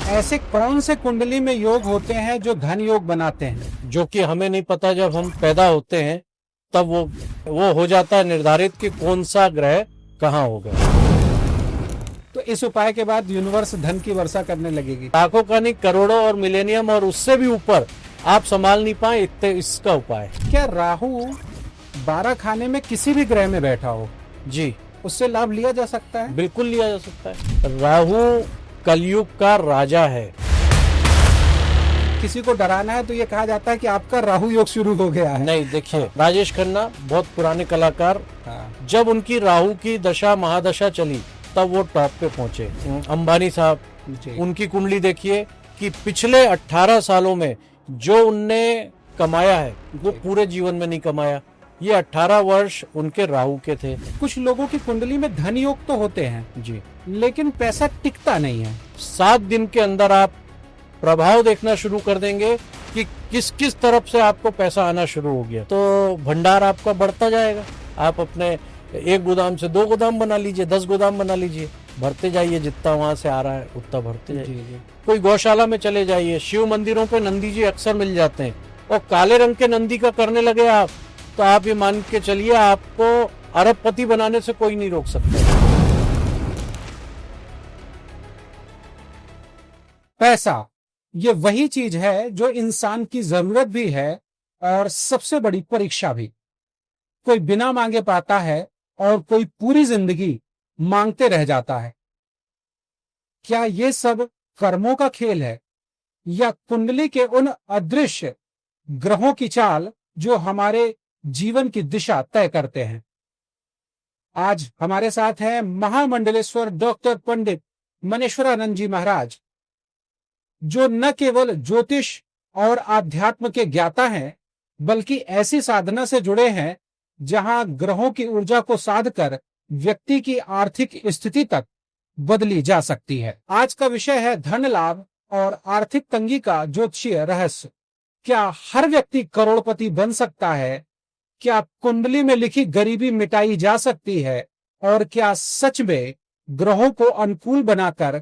ऐसे कौन से कुंडली में योग होते हैं जो धन योग बनाते हैं? जो कि हमें नहीं पता जब हम पैदा होते हैं तब वो हो जाता है निर्धारित कि कौन सा ग्रह कहाँ होगा। तो इस उपाय के बाद यूनिवर्स धन की वर्षा करने लगेगी। लाखों का नहीं, करोड़ों और मिलेनियम और उससे भी ऊपर आप संभाल नहीं पाए इतने इसका उपाय। क्या राहु 12 खाने में किसी भी ग्रह में बैठा हो जी उससे लाभ लिया जा सकता है? बिल्कुल लिया जा सकता है। राहु कलयुग का राजा है। किसी को डराना है तो ये कहा जाता है कि आपका राहु योग शुरू हो गया है। नहीं, देखिए राजेश खन्ना बहुत पुराने कलाकार, जब उनकी राहु की दशा महादशा चली तब वो टॉप पे पहुंचे। अंबानी साहब, उनकी कुंडली देखिए कि पिछले 18 सालों में जो उनने कमाया है वो पूरे जीवन में नहीं कमाया। ये 18 वर्ष उनके राहु के थे। कुछ लोगों की कुंडली में धन योग तो होते हैं जी, लेकिन पैसा टिकता नहीं है। 7 दिन के अंदर आप प्रभाव देखना शुरू कर देंगे कि किस किस तरफ से आपको पैसा आना शुरू हो गया, तो भंडार आपका बढ़ता जाएगा। आप अपने एक गोदाम से 2 गोदाम बना लीजिए, 10 गोदाम बना लीजिए, भरते जाइए, जितना वहां से आ रहा है उतना भरते जाइए। कोई गौशाला में चले जाइए, शिव मंदिरों पे नंदी जी अक्सर मिल जाते हैं, और काले रंग के नंदी का करने लगे आप, तो आप ये मान के चलिए आपको अरबपति बनाने से कोई नहीं रोक सकता। पैसा ये वही चीज है जो इंसान की जरूरत भी है और सबसे बड़ी परीक्षा भी। कोई बिना मांगे पाता है और कोई पूरी जिंदगी मांगते रह जाता है। क्या ये सब कर्मों का खेल है या कुंडली के उन अदृश्य ग्रहों की चाल जो हमारे जीवन की दिशा तय करते हैं? आज हमारे साथ हैं महामंडलेश्वर डॉक्टर पंडित मनेश्वरानंद जी महाराज, जो न केवल ज्योतिष और आध्यात्म के ज्ञाता हैं बल्कि ऐसी साधना से जुड़े हैं जहां ग्रहों की ऊर्जा को साधकर व्यक्ति की आर्थिक स्थिति तक बदली जा सकती है। आज का विषय है धन लाभ और आर्थिक तंगी का ज्योतिषीय रहस्य। क्या हर व्यक्ति करोड़पति बन सकता है? क्या कुंडली में लिखी गरीबी मिटाई जा सकती है? और क्या सच में ग्रहों को अनुकूल बनाकर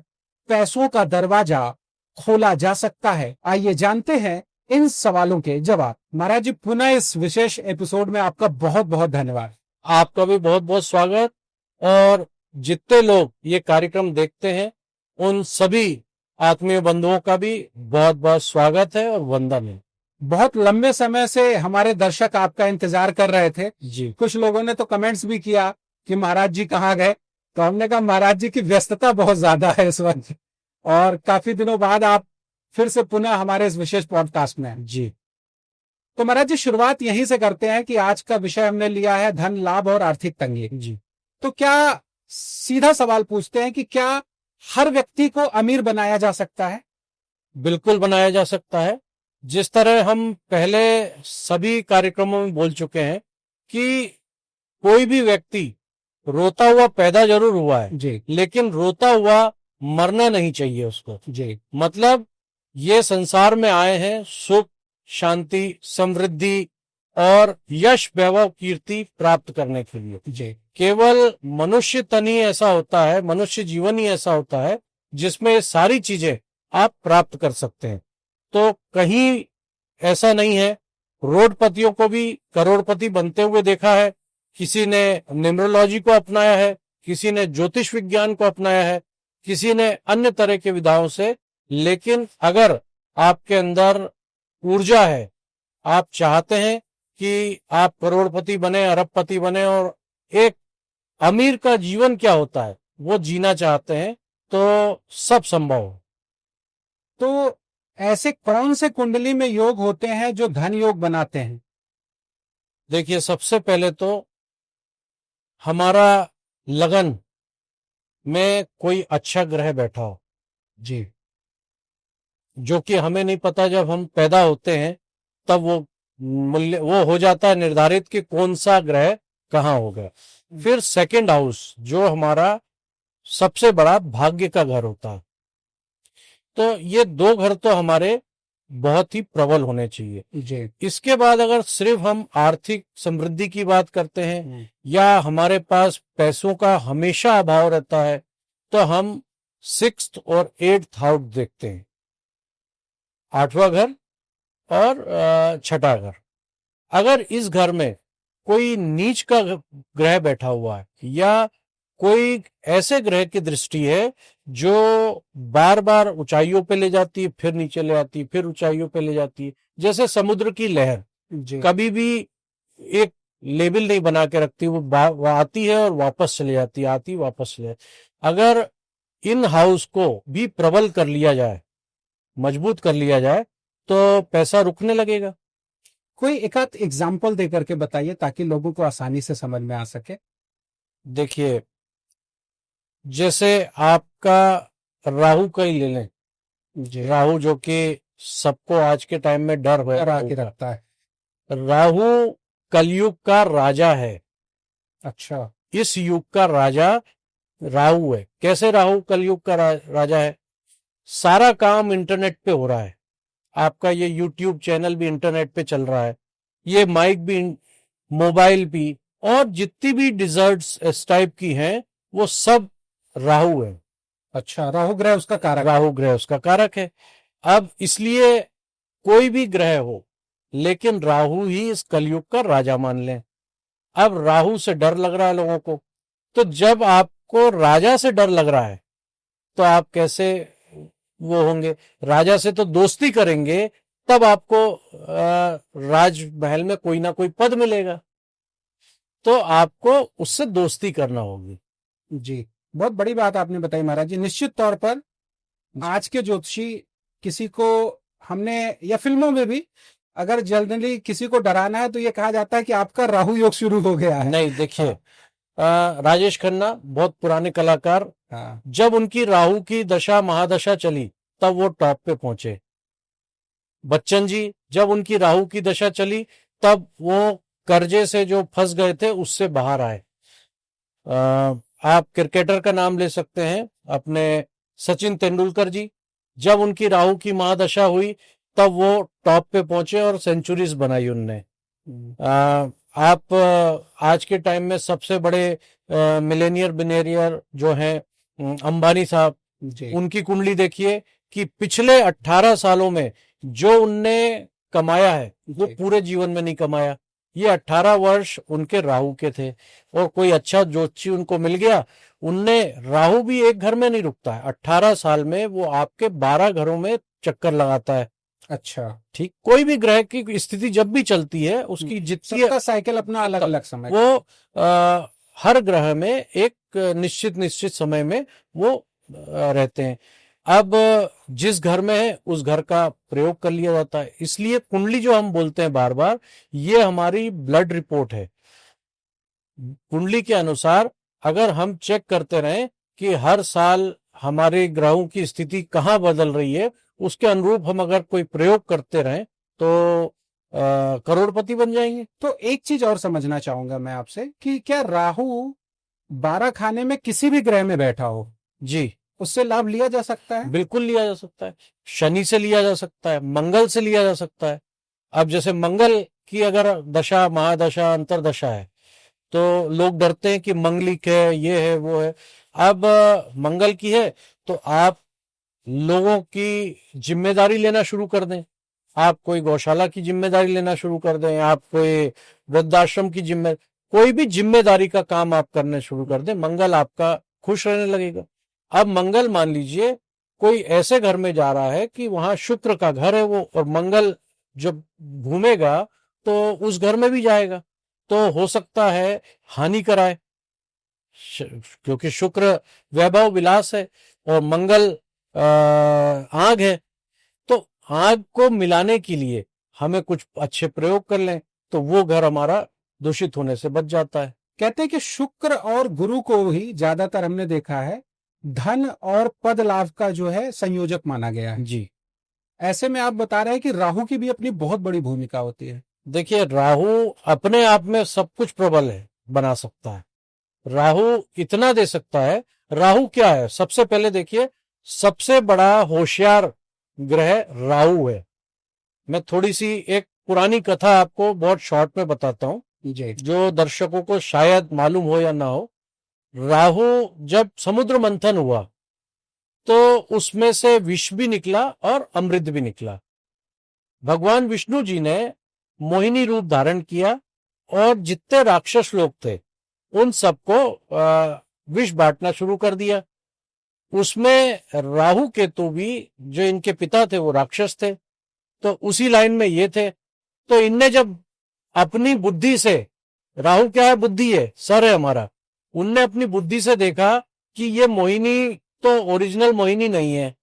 पैसों का दरवाजा खोला जा सकता है? आइए जानते हैं इन सवालों के जवाब। महाराज जी, पुनः इस विशेष एपिसोड में आपका बहुत बहुत धन्यवाद। आपका भी बहुत बहुत स्वागत, और जितने लोग ये कार्यक्रम देखते हैं उन सभी आत्मीय बंधुओं का भी बहुत बहुत स्वागत है और वंदन है। बहुत लंबे समय से हमारे दर्शक आपका इंतजार कर रहे थे जी। कुछ लोगों ने तो कमेंट्स भी किया कि महाराज जी कहाँ गए, तो हमने कहा महाराज जी की व्यस्तता बहुत ज्यादा है इस वक्त, और काफी दिनों बाद आप फिर से पुनः हमारे इस विशेष पॉडकास्ट में हैं। जी, तो महाराज जी, शुरुआत यहीं से करते हैं कि आज का विषय हमने लिया है धन लाभ और आर्थिक तंगी। जी। तो क्या सीधा सवाल पूछते हैं कि क्या हर व्यक्ति को अमीर बनाया जा सकता है? बिल्कुल बनाया जा सकता है। जिस तरह हम पहले सभी कार्यक्रमों में बोल चुके हैं कि कोई भी व्यक्ति रोता हुआ पैदा जरूर हुआ है जी, लेकिन रोता हुआ मरना नहीं चाहिए उसको। जी, मतलब ये संसार में आए हैं सुख, शांति, समृद्धि और यश, वैभव, कीर्ति प्राप्त करने के लिए। जी, केवल मनुष्य तन ही ऐसा होता है, मनुष्य जीवन ही ऐसा होता है जिसमें ये सारी चीजें आप प्राप्त कर सकते हैं। तो कहीं ऐसा नहीं है। रोडपतियों को भी करोड़पति बनते हुए देखा है। किसी ने न्यूमरोलॉजी को अपनाया है, किसी ने ज्योतिष विज्ञान को अपनाया है, किसी ने अन्य तरह के विधाओं से। लेकिन अगर आपके अंदर ऊर्जा है, आप चाहते हैं कि आप करोड़पति बने, अरबपति बने और एक अमीर का जीवन क्या होता है वो जीना चाहते हैं, तो सब संभव हो। तो ऐसे कौन से कुंडली में योग होते हैं जो धन योग बनाते हैं? देखिए, सबसे पहले तो हमारा लगन में कोई अच्छा ग्रह बैठा हो, जी, जो कि हमें नहीं पता जब हम पैदा होते हैं तब वो हो जाता है निर्धारित कि कौन सा ग्रह कहाँ होगा। फिर सेकंड हाउस जो हमारा सबसे बड़ा भाग्य का घर होता है। तो ये 2 घर तो हमारे बहुत ही प्रबल होने चाहिए। जी, इसके बाद अगर सिर्फ हम आर्थिक समृद्धि की बात करते हैं या हमारे पास पैसों का हमेशा अभाव रहता है, तो हम सिक्स्थ और एट्थ हाउस देखते हैं, आठवां घर और छठा घर। अगर इस घर में कोई नीच का ग्रह बैठा हुआ है या कोई ऐसे ग्रह की दृष्टि है जो बार बार ऊंचाइयों पे ले जाती है, फिर नीचे ले आती है, फिर ऊंचाइयों पे ले जाती है, जैसे समुद्र की लहर जी कभी भी एक लेवल नहीं बना के रखती, वो आती है और वापस चली जाती है, आती वापस चली जाती। अगर इन हाउस को भी प्रबल कर लिया जाए, मजबूत कर लिया जाए, तो पैसा रुकने लगेगा। कोई एक आध एग्जाम्पल दे करके बताइए ताकि लोगों को आसानी से समझ में आ सके। देखिए, जैसे आपका राहु का ही ले लें, जी राहु जो कि सबको आज के टाइम में डर डरा के होगा। रखता है। राहु कलयुग का राजा है, अच्छा इस युग का राजा राहु है। कैसे राहु कलयुग का राजा है? सारा काम इंटरनेट पे हो रहा है, आपका ये यूट्यूब चैनल भी इंटरनेट पे चल रहा है, ये माइक भी मोबाइल भी, और जितनी भी डिजर्ट्स इस टाइप की हैं वो सब राहु है। अच्छा, राहु ग्रह उसका कारक। राहु ग्रह उसका कारक है। अब इसलिए कोई भी ग्रह हो, लेकिन राहु ही इस कलयुग का राजा मान लें। अब राहु से डर लग रहा है लोगों को, तो जब आपको राजा से डर लग रहा है तो आप कैसे वो होंगे? राजा से तो दोस्ती करेंगे, तब आपको राजमहल में कोई ना कोई पद मिलेगा, तो आपको उससे दोस्ती करना होगी। जी, बहुत बड़ी बात आपने बताई महाराज जी। निश्चित तौर पर आज के ज्योतिषी किसी को, हमने या फिल्मों में भी अगर जनरली किसी को डराना है तो ये कहा जाता है कि आपका राहु योग शुरू हो गया है। नहीं, देखिए, राजेश खन्ना बहुत पुराने कलाकार, हाँ जब उनकी राहु की दशा महादशा चली तब वो टॉप पे पहुंचे। बच्चन जी, जब उनकी राहु की दशा चली तब वो कर्जे से जो फंस गए थे उससे बाहर आए। आप क्रिकेटर का नाम ले सकते हैं, अपने सचिन तेंदुलकर जी, जब उनकी राहु की महादशा हुई तब वो टॉप पे पहुंचे और सेंचुरीज बनाई उनने। आप आज के टाइम में सबसे बड़े मिलेनियर बिनेरियर जो हैं अंबानी साहब, जी उनकी कुंडली देखिए कि पिछले 18 सालों में जो उनने कमाया है वो जी। पूरे जीवन में नहीं कमाया। ये 18 वर्ष उनके राहु के थे, और कोई अच्छा ज्योतिषी उनको मिल गया, उनने, राहु भी एक घर में नहीं रुकता है, 18 साल में वो आपके 12 घरों में चक्कर लगाता है। अच्छा, ठीक, कोई भी ग्रह की स्थिति जब भी चलती है उसकी जितनी सबका साइकिल अपना अलग अलग समय। वो हर ग्रह में एक निश्चित समय में वो रहते हैं। अब जिस घर में है उस घर का प्रयोग कर लिया जाता है। इसलिए कुंडली जो हम बोलते हैं बार बार, ये हमारी ब्लड रिपोर्ट है। कुंडली के अनुसार अगर हम चेक करते रहें कि हर साल हमारे ग्रहों की स्थिति कहाँ बदल रही है, उसके अनुरूप हम अगर कोई प्रयोग करते रहें तो करोड़पति बन जाएंगे। तो एक चीज और समझना चाहूंगा मैं आपसे कि क्या राहु 12 खाने में किसी भी ग्रह में बैठा हो, जी, उससे लाभ लिया जा सकता है? बिल्कुल लिया जा सकता है। शनि से लिया जा सकता है, मंगल से लिया जा सकता है। अब जैसे मंगल की अगर दशा, महादशा, अंतरदशा है तो लोग डरते हैं कि मंगलिक है, ये है, वो है। अब मंगल की है तो आप लोगों की जिम्मेदारी लेना शुरू कर दें, आप कोई गौशाला की जिम्मेदारी लेना शुरू कर दें, आप कोई वृद्धाश्रम की कोई भी जिम्मेदारी का काम आप करने शुरू कर दें, मंगल आपका खुश रहने लगेगा। अब मंगल, मान लीजिए कोई ऐसे घर में जा रहा है कि वहां शुक्र का घर है वो, और मंगल जब घूमेगा तो उस घर में भी जाएगा, तो हो सकता है हानि कराए, क्योंकि शुक्र वैभव विलास है और मंगल आग है। तो आग को मिलाने के लिए हमें कुछ अच्छे प्रयोग कर लें तो वो घर हमारा दूषित होने से बच जाता है। कहते हैं कि शुक्र और गुरु को ही ज्यादातर हमने देखा है धन और पद लाभ का जो है संयोजक माना गया है। जी, ऐसे में आप बता रहे हैं कि राहु की भी अपनी बहुत बड़ी भूमिका होती है। देखिए, राहु अपने आप में सब कुछ प्रबल है, बना सकता है। राहु इतना दे सकता है। राहु क्या है? सबसे पहले देखिए, सबसे बड़ा होशियार ग्रह राहु है। मैं थोड़ी सी एक पुरानी कथा आपको बहुत शॉर्ट में बताता हूं, जी जो दर्शकों को शायद मालूम हो या ना हो। राहु, जब समुद्र मंथन हुआ तो उसमें से विष भी निकला और अमृत भी निकला। भगवान विष्णु जी ने मोहिनी रूप धारण किया और जितने राक्षस लोग थे उन सबको विष बांटना शुरू कर दिया। उसमें राहु केतु भी, जो इनके पिता थे वो राक्षस थे, तो उसी लाइन में ये थे। तो इनने जब अपनी बुद्धि से, राहु क्या है, बुद्धि है, सर है हमारा, उनने अपनी बुद्धि से देखा कि ये मोहिनी तो ओरिजिनल मोहिनी नहीं है।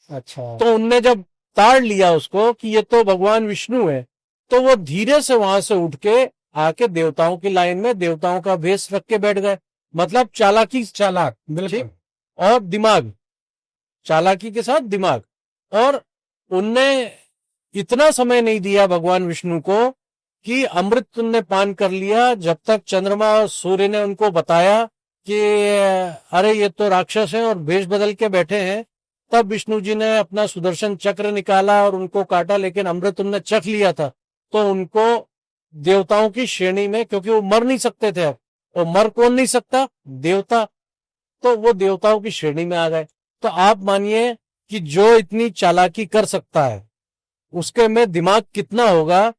अच्छा। तो उनने जब ताड़ लिया उसको कि ये तो भगवान विष्णु है, तो वो धीरे से वहां से उठ के आके देवताओं की लाइन में देवताओं का भेष रख के बैठ गए। मतलब चालाकी, चालाक, बिल्कुल। और दिमाग, चालाकी के साथ दिमाग। और उनने इतना समय नहीं दिया भगवान विष्णु को कि अमृत तुमने पान कर लिया, जब तक चंद्रमा और सूर्य ने उनको बताया कि अरे ये तो राक्षस हैं और भेष बदल के बैठे हैं, तब विष्णु जी ने अपना सुदर्शन चक्र निकाला और उनको काटा। लेकिन अमृत उनने चख लिया था, तो उनको देवताओं की श्रेणी में, क्योंकि वो मर नहीं सकते थे, अब और मर कौन नहीं सकता, देवता, तो वो देवताओं की श्रेणी में आ गए। तो आप मानिए कि जो इतनी चालाकी कर सकता है उसके में दिमाग कितना होगा।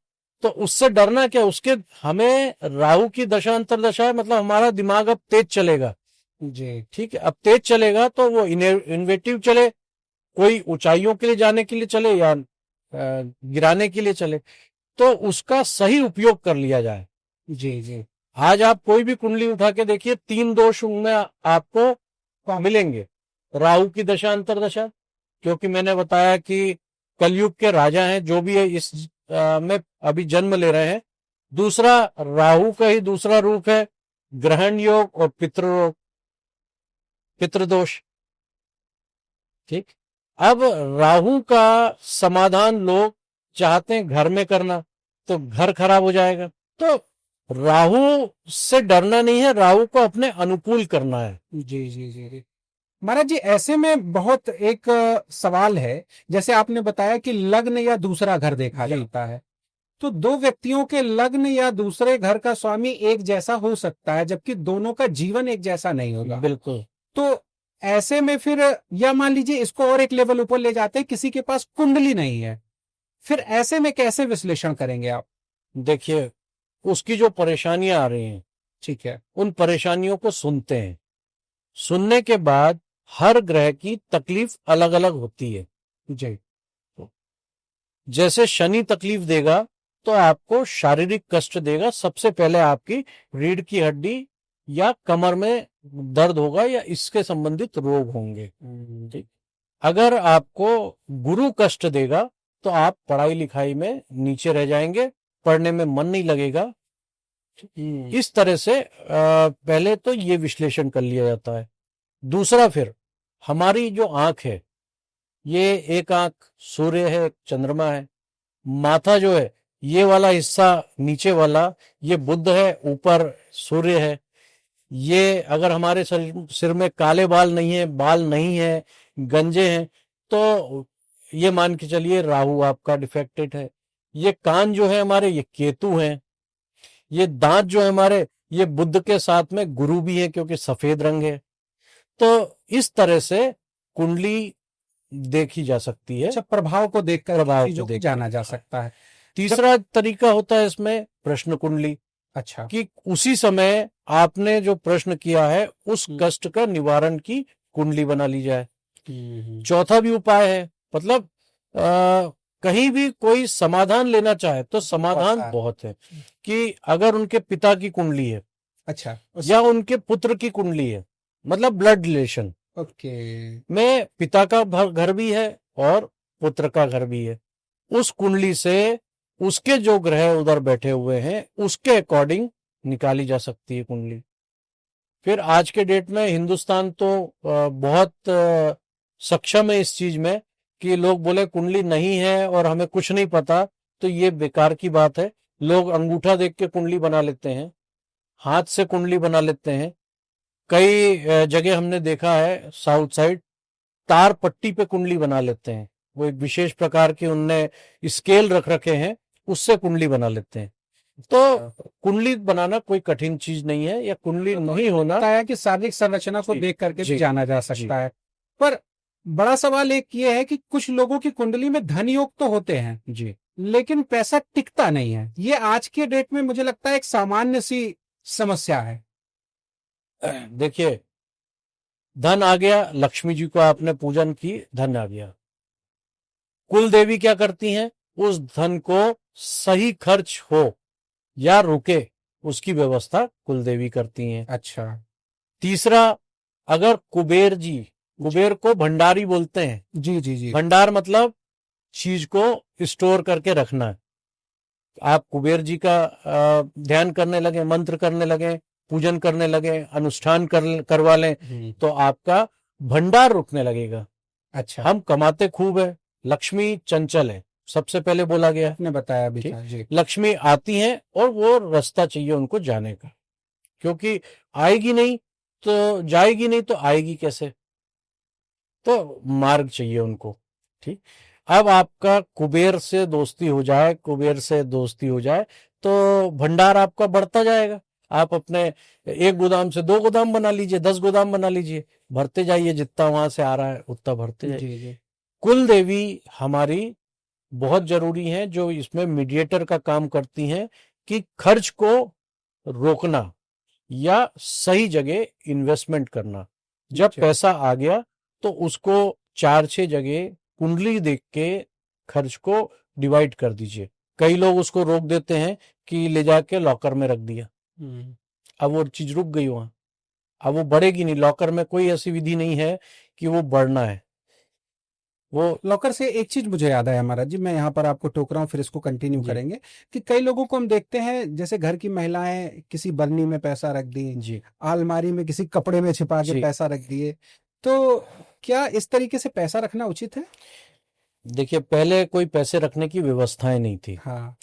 तो उससे डरना क्या, उसके, हमें राहु की दशा अंतरदशा है, मतलब हमारा दिमाग अब तेज चलेगा जी। ठीक है। अब तेज चलेगा तो वो इनोवेटिव चले, कोई ऊंचाइयों के लिए जाने के लिए चले या गिराने के लिए चले, तो उसका सही उपयोग कर लिया जाए। जी जी। आज आप कोई भी कुंडली उठा के देखिए, 3 दोष उनमें आपको मिलेंगे। राहु की दशा अंतरदशा, क्योंकि मैंने बताया कि कलयुग के राजा हैं जो भी है इस में अभी जन्म ले रहे हैं। दूसरा, राहु का ही दूसरा रूप है ग्रहण योग और पितृ पितृदोष। ठीक। अब राहु का समाधान लोग चाहते हैं घर में करना, तो घर खराब हो जाएगा। तो राहु से डरना नहीं है, राहु को अपने अनुकूल करना है। जी जी जी जी। महाराज जी, ऐसे में बहुत एक सवाल है, जैसे आपने बताया कि लग्न या दूसरा घर देखा जाता है, तो दो व्यक्तियों के लग्न या दूसरे घर का स्वामी एक जैसा हो सकता है, जबकि दोनों का जीवन एक जैसा नहीं होगा। बिल्कुल। तो ऐसे में फिर, या मान लीजिए इसको और एक लेवल ऊपर ले जाते हैं, किसी के पास कुंडली नहीं है, फिर ऐसे में कैसे विश्लेषण करेंगे आप? देखिए, उसकी जो परेशानियां आ रही हैं, ठीक है, उन परेशानियों को सुनते हैं। सुनने के बाद हर ग्रह की तकलीफ अलग अलग होती है। जी। जैसे शनि तकलीफ देगा तो आपको शारीरिक कष्ट देगा। सबसे पहले आपकी रीढ़ की हड्डी या कमर में दर्द होगा या इसके संबंधित रोग होंगे। ठीक। अगर आपको गुरु कष्ट देगा तो आप पढ़ाई लिखाई में नीचे रह जाएंगे, पढ़ने में मन नहीं लगेगा। इस तरह से पहले तो ये विश्लेषण कर लिया जाता है। दूसरा, फिर हमारी जो आंख है, ये एक आंख सूर्य है, चंद्रमा है। माथा जो है, ये वाला हिस्सा नीचे वाला, ये बुध है, ऊपर सूर्य है। ये अगर हमारे सिर में काले बाल नहीं है, गंजे हैं, तो ये मान के चलिए राहु आपका डिफेक्टेड है। ये कान जो है हमारे, ये केतु हैं। ये दांत जो है हमारे, ये बुध के साथ में गुरु भी है, क्योंकि सफेद रंग है। तो इस तरह से कुंडली देखी जा सकती है। अच्छा, प्रभाव को देखकर प्रभाव चीजों को को देख जाना जा सकता है। तीसरा तरीका होता है इसमें प्रश्न कुंडली, अच्छा, कि उसी समय आपने जो प्रश्न किया है उस कष्ट का निवारण की कुंडली बना ली जाए। चौथा भी उपाय है, मतलब कहीं भी कोई समाधान लेना चाहे तो समाधान बहुत है। कि अगर उनके पिता की कुंडली है, अच्छा, या उनके पुत्र की कुंडली है, मतलब ब्लड रिलेशन ओके, में पिता का घर भी है और पुत्र का घर भी है, उस कुंडली से उसके जो ग्रह उधर बैठे हुए हैं उसके अकॉर्डिंग निकाली जा सकती है कुंडली। फिर आज के डेट में हिंदुस्तान तो बहुत सक्षम है इस चीज में कि लोग बोले कुंडली नहीं है और हमें कुछ नहीं पता, तो ये बेकार की बात है। लोग अंगूठा देख के कुंडली बना लेते हैं, हाथ से कुंडली बना लेते हैं। कई जगह हमने देखा है साउथ साइड, तार पट्टी पे कुंडली बना लेते हैं। वो एक विशेष प्रकार के उनने स्केल रख रखे हैं, उससे कुंडली बना लेते हैं। तो कुंडली बनाना कोई कठिन चीज नहीं है, या कुंडली नहीं होना है कि शारीरिक संरचना को देख करके भी जाना जा सकता है। पर बड़ा सवाल एक ये है कि कुछ लोगों की कुंडली में धन योग तो होते हैं जी। लेकिन पैसा टिकता नहीं है। ये आज के डेट में मुझे लगता है एक सामान्य सी समस्या है। देखिए, धन आ गया, लक्ष्मी जी को आपने पूजन की, धन आ गया। कुल देवी क्या करती हैं? उस धन को सही खर्च हो या रुके, उसकी व्यवस्था कुल देवी करती हैं। अच्छा। तीसरा, अगर कुबेर जी, कुबेर को भंडारी बोलते हैं। जी जी जी। भंडार मतलब चीज को स्टोर करके रखना है। आप कुबेर जी का ध्यान करने लगे, मंत्र करने लगे, पूजन करने लगे, अनुष्ठान करवा लें, तो आपका भंडार रुकने लगेगा। अच्छा। हम कमाते खूब है, लक्ष्मी चंचल है, सबसे पहले बोला गया है। आपने बताया अभी ठीक? था जी। लक्ष्मी आती हैं और वो रास्ता चाहिए उनको जाने का, क्योंकि आएगी नहीं तो जाएगी, नहीं तो आएगी कैसे? तो मार्ग चाहिए उनको। ठीक। अब आपका कुबेर से दोस्ती हो जाए, कुबेर से दोस्ती हो जाए तो भंडार आपका बढ़ता जाएगा। आप अपने एक गोदाम से 2 गोदाम बना लीजिए, 10 गोदाम बना लीजिए, भरते जाइए, जितना वहां से आ रहा है उतना भरते जाइए। जी जी। कुल देवी हमारी बहुत जरूरी है, जो इसमें मीडिएटर का काम करती हैं कि खर्च को रोकना या सही जगह इन्वेस्टमेंट करना। जब अच्छा। पैसा आ गया तो उसको 4-6 जगह कुंडली देख के खर्च को डिवाइड कर दीजिए। कई लोग उसको रोक देते हैं कि ले जाके लॉकर में रख दिया, अब वो चीज रुक गई वहां, अब वो बढ़ेगी नहीं। लॉकर में कोई ऐसी विधि नहीं है कि वो बढ़ना है। वो लॉकर से एक चीज मुझे याद आया महाराज जी, मैं यहाँ पर आपको टोक रहा हूँ, फिर इसको कंटिन्यू जी। करेंगे कि कई लोगों को हम देखते हैं, जैसे घर की महिलाएं किसी बरनी में पैसा रख दी, जी अलमारी में किसी कपड़े में छिपा के जी। पैसा रख दिए, तो क्या इस तरीके से पैसा रखना उचित है? देखिए, पहले कोई पैसे रखने की व्यवस्थाएं नहीं थी, हाँ।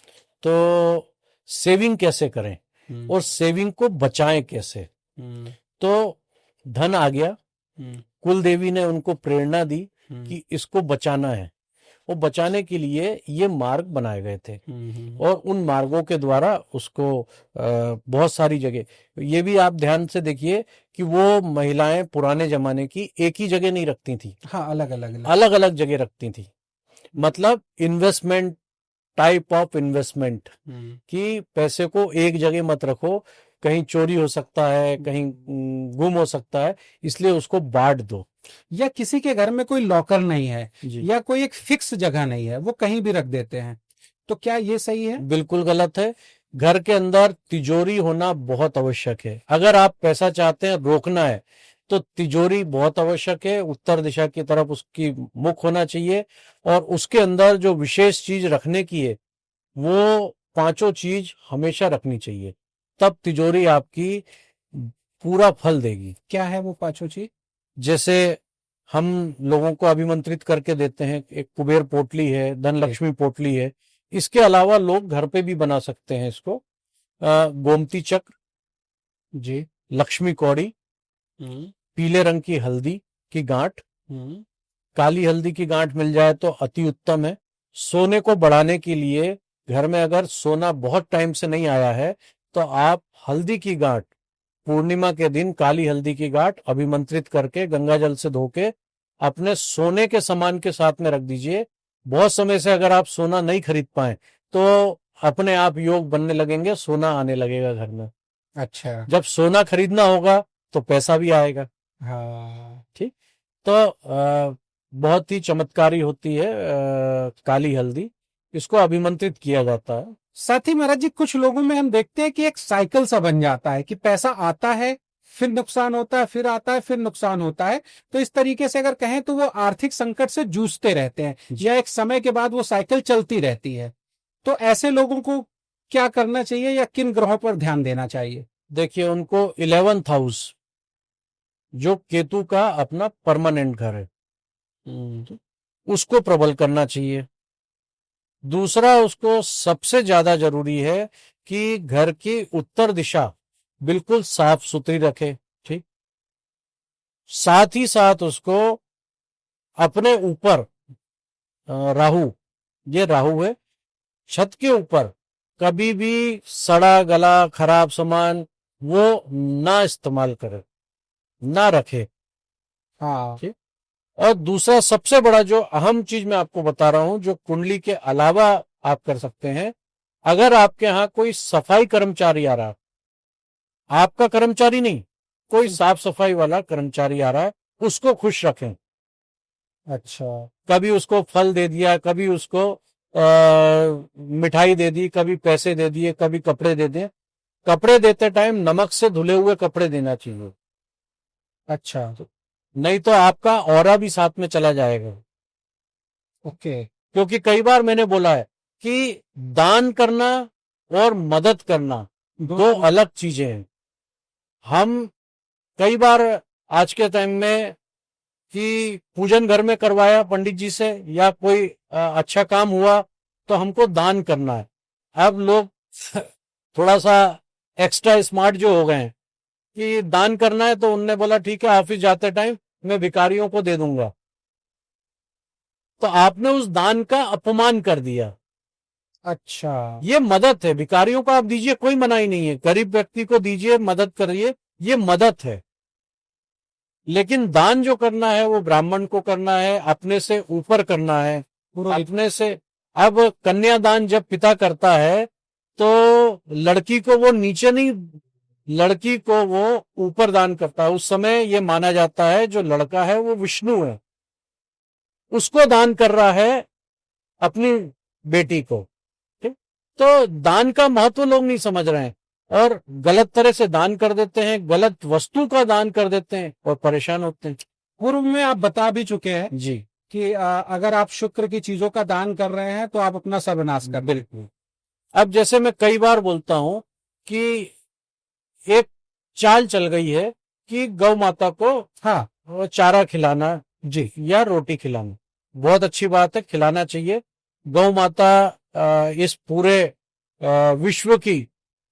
तो सेविंग कैसे करें हम्म। और सेविंग को बचाएं कैसे? हम्म। तो धन आ गया, हम्म। कुल देवी ने उनको प्रेरणा दी हम्म। कि इसको बचाना है। वो बचाने के लिए ये मार्ग बनाए गए थे और उन मार्गों के द्वारा उसको बहुत सारी जगह, ये भी आप ध्यान से देखिए कि वो महिलाएं पुराने जमाने की एक ही जगह नहीं रखती थी, हाँ, अलग अलग अलग अलग जगह रखती थी। मतलब इन्वेस्टमेंट, टाइप ऑफ इन्वेस्टमेंट, कि पैसे को एक जगह मत रखो, कहीं चोरी हो सकता है, कहीं गुम हो सकता है, इसलिए उसको बांट दो। या किसी के घर में कोई लॉकर नहीं है जी। या कोई एक फिक्स जगह नहीं है, वो कहीं भी रख देते हैं, तो क्या ये सही है? बिल्कुल गलत है। घर के अंदर तिजोरी होना बहुत आवश्यक है। अगर आप पैसा चाहते हैं रोकना है तो तिजोरी बहुत आवश्यक है, उत्तर दिशा की तरफ उसकी मुख होना चाहिए, और उसके अंदर जो विशेष चीज रखने की है वो 5 चीज हमेशा रखनी चाहिए, तब तिजोरी आपकी पूरा फल देगी। क्या है वो 5 चीज? जैसे हम लोगों को अभिमंत्रित करके देते हैं, एक कुबेर पोटली है, धनलक्ष्मी पोटली है। इसके अलावा लोग घर पे भी बना सकते हैं इसको। गोमती चक्र जी। लक्ष्मी कौड़ी, पीले रंग की हल्दी की गांठ, काली हल्दी की गांठ मिल जाए तो अति उत्तम है। सोने को बढ़ाने के लिए घर में अगर सोना बहुत टाइम से नहीं आया है तो आप हल्दी की गांठ, पूर्णिमा के दिन काली हल्दी की गांठ अभिमंत्रित करके गंगा जल से धो के अपने सोने के सामान के साथ में रख दीजिए। बहुत समय से अगर आप सोना नहीं खरीद पाए तो अपने आप योग बनने लगेंगे, सोना आने लगेगा घर में। अच्छा। जब सोना खरीदना होगा तो पैसा भी आएगा। हाँ। ठीक। तो बहुत ही चमत्कारी होती है काली हल्दी, इसको अभिमंत्रित किया जाता है। साथ ही महाराज जी, कुछ लोगों में हम देखते हैं कि एक साइकिल सा बन जाता है कि पैसा आता है, फिर नुकसान होता है, फिर आता है, फिर नुकसान होता है। तो इस तरीके से अगर कहें तो वो आर्थिक संकट से जूझते रहते हैं, या एक समय के बाद वो साइकिल चलती रहती है। तो ऐसे लोगों को क्या करना चाहिए या किन ग्रहों पर ध्यान देना चाहिए? देखिए, उनको 11th हाउस, जो केतु का अपना परमानेंट घर है, उसको प्रबल करना चाहिए। दूसरा, उसको सबसे ज्यादा जरूरी है कि घर की उत्तर दिशा बिल्कुल साफ सुथरी रखे। ठीक। साथ ही साथ उसको अपने ऊपर राहु, ये राहु है, छत के ऊपर कभी भी सड़ा गला खराब सामान वो ना इस्तेमाल करे, ना रखे। हाँ। ठीक। और दूसरा सबसे बड़ा जो अहम चीज मैं आपको बता रहा हूं, जो कुंडली के अलावा आप कर सकते हैं, अगर आपके यहाँ कोई सफाई कर्मचारी आ रहा, आपका कर्मचारी नहीं, कोई साफ सफाई वाला कर्मचारी आ रहा है, उसको खुश रखें। अच्छा। कभी उसको फल दे दिया, कभी उसको मिठाई दे दी, कभी पैसे दे दिए, कभी कपड़े दे दिए। कपड़े देते टाइम नमक से धुले हुए कपड़े देना चाहिए, अच्छा। नहीं तो आपका ऑरा भी साथ में चला जाएगा। ओके। क्योंकि कई बार मैंने बोला है कि दान करना और मदद करना दो अलग चीजें हैं। हम कई बार आज के टाइम में कि पूजन घर में करवाया पंडित जी से, या कोई अच्छा काम हुआ तो हमको दान करना है। अब लोग थोड़ा सा एक्स्ट्रा स्मार्ट जो हो गए हैं कि दान करना है तो उनने बोला ठीक है ऑफिस जाते टाइम मैं भिखारियों को दे दूंगा, तो आपने उस दान का अपमान कर दिया। अच्छा। ये मदद है, भिखारियों को आप दीजिए, कोई मनाही नहीं है, गरीब व्यक्ति को दीजिए, मदद करिए, ये मदद है। लेकिन दान जो करना है वो ब्राह्मण को करना है, अपने से ऊपर करना है, अपने से। अब कन्यादान जब पिता करता है तो लड़की को वो नीचे नहीं, लड़की को वो ऊपर दान करता है। उस समय ये माना जाता है जो लड़का है वो विष्णु है, उसको दान कर रहा है अपनी बेटी को। ठीक, तो दान का महत्व लोग नहीं समझ रहे हैं और गलत तरह से दान कर देते हैं, गलत वस्तु का दान कर देते हैं और परेशान होते हैं। पूर्व में आप बता भी चुके हैं जी कि अगर आप शुक्र की चीजों का दान कर रहे हैं तो आप अपना सर्वनाश कर। बिल्कुल। अब जैसे मैं कई बार बोलता हूं कि एक चाल चल गई है कि गौ माता को हाँ। चारा खिलाना जी। या रोटी खिलाना, बहुत अच्छी बात है, खिलाना चाहिए। गौ माता इस पूरे विश्व की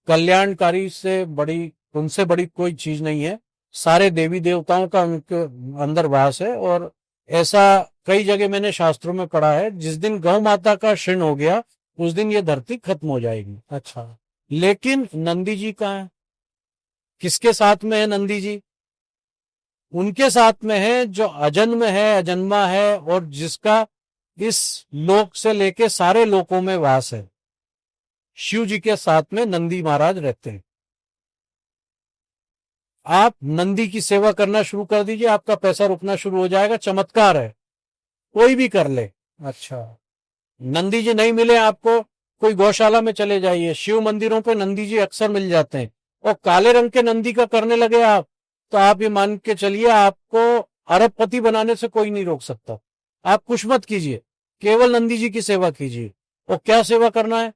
कल्याणकारी से बड़ी, उनसे बड़ी कोई चीज नहीं है। सारे देवी देवताओं का उनके अंदर वास है और ऐसा कई जगह मैंने शास्त्रों में पढ़ा है, जिस दिन गौ माता का क्षीण हो गया उस दिन ये धरती खत्म हो जाएगी। अच्छा। लेकिन नंदी जी कहाँ है? किसके साथ में है नंदी जी? उनके साथ में है जो अजन्म है, अजन्मा है, और जिसका इस लोक से लेके सारे लोकों में वास है। शिव जी के साथ में नंदी महाराज रहते हैं। आप नंदी की सेवा करना शुरू कर दीजिए, आपका पैसा रुकना शुरू हो जाएगा। चमत्कार है, कोई भी कर ले। अच्छा। नंदी जी नहीं मिले आपको, कोई गौशाला में चले जाइए, शिव मंदिरों पे नंदी जी अक्सर मिल जाते हैं। और काले रंग के नंदी का करने लगे आप, तो आप ये मान के चलिए आपको अरबपति बनाने से कोई नहीं रोक सकता। आप कुछ मत कीजिए, केवल नंदी जी की सेवा कीजिए। और क्या सेवा करना है?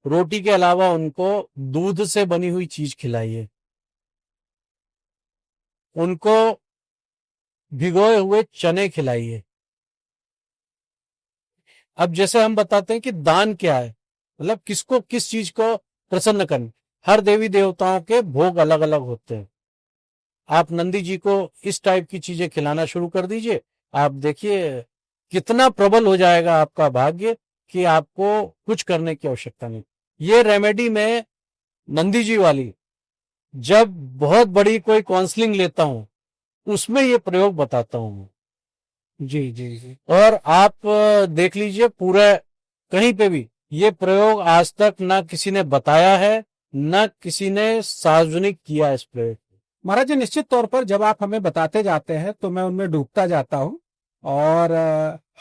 रोटी के अलावा उनको दूध से बनी हुई चीज खिलाइए, उनको भिगोए हुए चने खिलाइए। अब जैसे हम बताते हैं कि दान क्या है, मतलब किसको किस चीज को प्रसन्न करना। हर देवी देवताओं के भोग अलग अलग होते हैं। आप नंदी जी को इस टाइप की चीजें खिलाना शुरू कर दीजिए, आप देखिए कितना प्रबल हो जाएगा आपका भाग्य कि आपको कुछ करने की आवश्यकता नहीं। ये रेमेडी मैं नंदी जी वाली जब बहुत बड़ी कोई काउंसलिंग लेता हूं उसमें ये प्रयोग बताता हूं। जी जी जी। और आप देख लीजिए पूरे कहीं पे भी ये प्रयोग आज तक ना किसी ने बताया है, ना किसी ने सार्वजनिक किया इस प्रयोग। महाराज जी, निश्चित तौर पर जब आप हमें बताते जाते हैं तो मैं उनमें डूबता जाता हूं और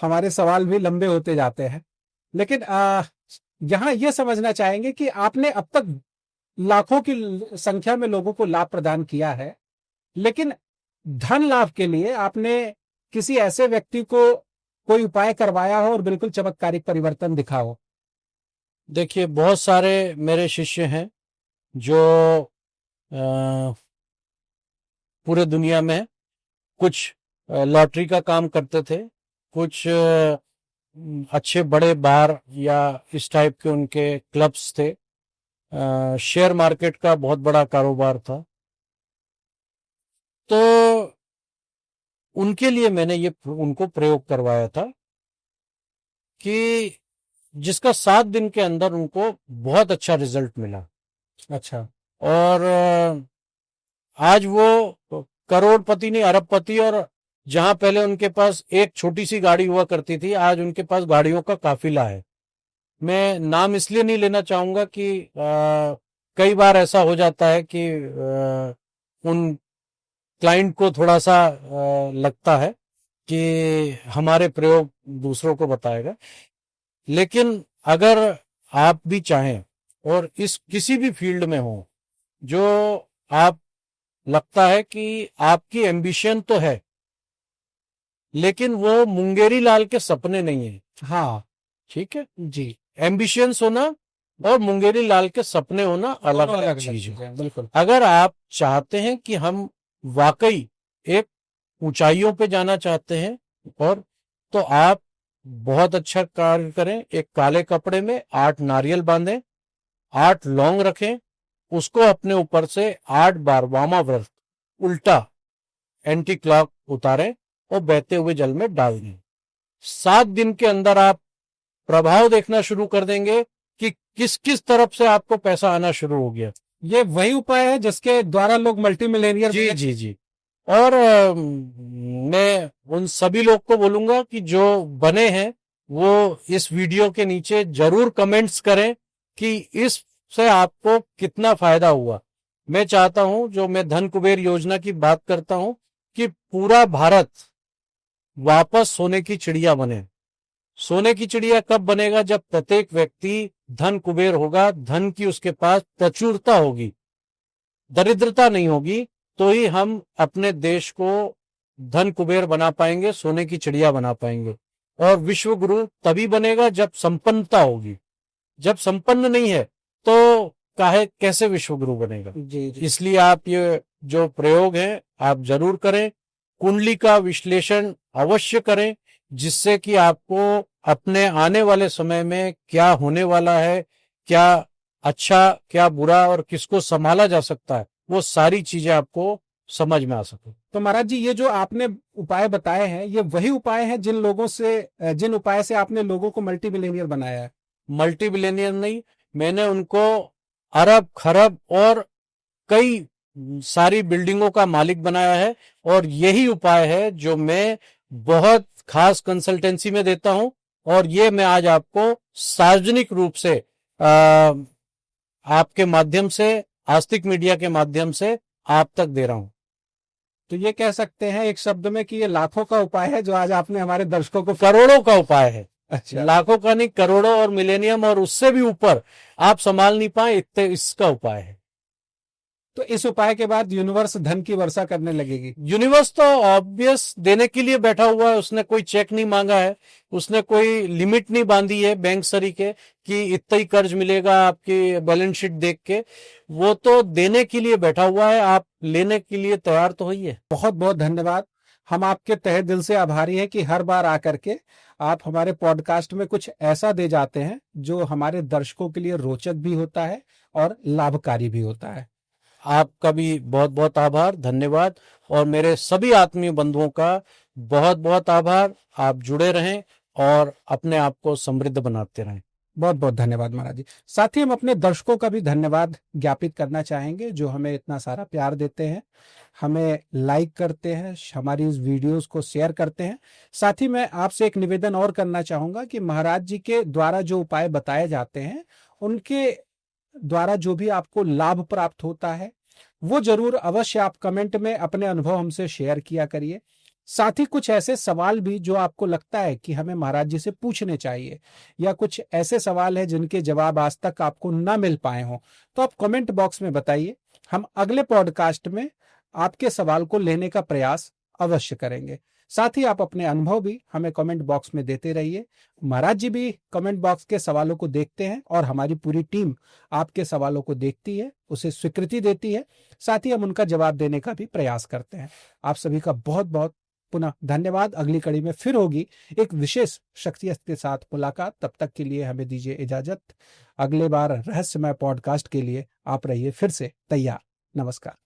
हमारे सवाल भी लंबे होते जाते हैं। लेकिन यहाँ ये समझना चाहेंगे कि आपने अब तक लाखों की संख्या में लोगों को लाभ प्रदान किया है, लेकिन धन लाभ के लिए आपने किसी ऐसे व्यक्ति को कोई उपाय करवाया हो और बिल्कुल चमत्कारिक परिवर्तन दिखा हो? देखिए बहुत सारे मेरे शिष्य हैं जो पूरे दुनिया में कुछ लॉटरी का काम करते थे, कुछ अच्छे बड़े बार या इस टाइप के उनके क्लब्स थे, शेयर मार्केट का बहुत बड़ा कारोबार था। तो उनके लिए मैंने ये उनको प्रयोग करवाया था कि जिसका 7 दिन के अंदर उनको बहुत अच्छा रिजल्ट मिला। अच्छा। और आज वो करोड़पति नहीं, अरबपति और जहां पहले उनके पास एक छोटी सी गाड़ी हुआ करती थी, आज उनके पास गाड़ियों का काफिला है। मैं नाम इसलिए नहीं लेना चाहूंगा कि कई बार ऐसा हो जाता है कि उन क्लाइंट को थोड़ा सा लगता है कि हमारे प्रयोग दूसरों को बताएगा। लेकिन अगर आप भी चाहें और इस किसी भी फील्ड में हो, जो आप लगता है कि आपकी एम्बिशन तो है, लेकिन वो मुंगेरी लाल के सपने नहीं है। हाँ ठीक है, जी, एम्बिशंस होना और मुंगेरी लाल के सपने होना अलग दोनों अलग अलग चीज चीजें है। हैं, बिल्कुल। अगर आप चाहते हैं कि हम वाकई एक ऊंचाइयों पे जाना चाहते हैं, और तो आप बहुत अच्छा कार्य करें। एक काले कपड़े में 8 नारियल बांधें, 8 लौंग रखें, उसको अपने ऊपर से 8 बार वामाव्रत उल्टा एंटी क्लॉक उतारें और बहते हुए जल में डाल दें। 7 दिन के अंदर आप प्रभाव देखना शुरू कर देंगे कि किस किस तरफ से आपको पैसा आना शुरू हो गया। ये वही उपाय है जिसके द्वारा लोग मल्टी मिलेनियर जी जी जी। और मैं उन सभी लोग को बोलूंगा कि जो बने हैं वो इस वीडियो के नीचे जरूर कमेंट्स करें कि इससे आपको कितना फायदा हुआ। मैं चाहता हूं, जो मैं धन कुबेर योजना की बात करता हूं, कि पूरा भारत वापस सोने की चिड़िया बने। सोने की चिड़िया कब बनेगा? जब प्रत्येक व्यक्ति धन कुबेर होगा, धन की उसके पास प्रचुरता होगी, दरिद्रता नहीं होगी, तो ही हम अपने देश को धन कुबेर बना पाएंगे, सोने की चिड़िया बना पाएंगे। और विश्व गुरु तभी बनेगा जब संपन्नता होगी। जब संपन्न नहीं है तो काहे कैसे विश्व गुरु बनेगा? जी जी। इसलिए आप ये जो प्रयोग है आप जरूर करें। कुंडली का विश्लेषण अवश्य करें, जिससे कि आपको अपने आने वाले समय में क्या होने वाला है, क्या अच्छा क्या बुरा और किसको संभाला जा सकता है, वो सारी चीजें आपको समझ में आ सके। तो महाराज जी, ये जो आपने उपाय बताए हैं, ये वही उपाय हैं जिन उपाय से आपने लोगों को मल्टी मिलेनियर बनाया है? मल्टी बिलियनियर नहीं, मैंने उनको अरब खरब और कई सारी बिल्डिंगों का मालिक बनाया है। और यही उपाय है जो मैं बहुत खास कंसल्टेंसी में देता हूं, और ये मैं आज आपको सार्वजनिक रूप से आपके माध्यम से, आस्तिक मीडिया के माध्यम से आप तक दे रहा हूं। तो ये कह सकते हैं एक शब्द में कि ये लाखों का उपाय है जो आज आपने हमारे दर्शकों को। करोड़ों का उपाय है। अच्छा, लाखों का नहीं, करोड़ों और मिलेनियम और उससे भी ऊपर आप संभाल नहीं पाए इतने इसका उपाय है। तो इस उपाय के बाद यूनिवर्स धन की वर्षा करने लगेगी? यूनिवर्स तो ऑब्वियस देने के लिए बैठा हुआ है। उसने कोई चेक नहीं मांगा है, उसने कोई लिमिट नहीं बांधी है बैंक सरी के कि इतना ही कर्ज मिलेगा आपकी बैलेंस शीट देख के। वो तो देने के लिए बैठा हुआ है, आप लेने के लिए तैयार तो होइए। बहुत बहुत धन्यवाद। हम आपके तहे दिल से आभारी हैं कि हर बार आकर के आप हमारे पॉडकास्ट में कुछ ऐसा दे जाते हैं जो हमारे दर्शकों के लिए रोचक भी होता है और लाभकारी भी होता है। आपका भी बहुत बहुत आभार, धन्यवाद। और मेरे सभी आत्मीय बंधुओं का बहुत बहुत आभार। आप जुड़े रहें और अपने आप को समृद्ध बनाते रहें। बहुत बहुत धन्यवाद महाराज जी। साथ ही हम अपने दर्शकों का भी धन्यवाद ज्ञापित करना चाहेंगे, जो हमें इतना सारा प्यार देते हैं, हमें लाइक करते हैं, हमारी इस वीडियोस को शेयर करते हैं। साथ ही मैं आपसे एक निवेदन और करना चाहूंगा कि महाराज जी के द्वारा जो उपाय बताए जाते हैं, उनके द्वारा जो भी आपको लाभ प्राप्त होता है, वो जरूर अवश्य आप कमेंट में अपने अनुभव हमसे शेयर किया करिए। साथ ही कुछ ऐसे सवाल भी जो आपको लगता है कि हमें महाराज जी से पूछने चाहिए, या कुछ ऐसे सवाल है जिनके जवाब आज तक आपको ना मिल पाए हों, तो आप कमेंट बॉक्स में बताइए। हम अगले पॉडकास्ट में आपके सवाल को लेने का प्रयास अवश्य करेंगे। साथ ही आप अपने अनुभव भी हमें कमेंट बॉक्स में देते रहिए। महाराज जी भी कमेंट बॉक्स के सवालों को देखते हैं और हमारी पूरी टीम आपके सवालों को देखती है, उसे स्वीकृति देती है। साथ ही हम उनका जवाब देने का भी प्रयास करते हैं। आप सभी का बहुत बहुत पुनः धन्यवाद। अगली कड़ी में फिर होगी एक विशेष शख्सियत के साथ मुलाकात। तब तक के लिए हमें दीजिए इजाजत। अगले बार रहस्यमय पॉडकास्ट के लिए आप रहिए फिर से तैयार। नमस्कार।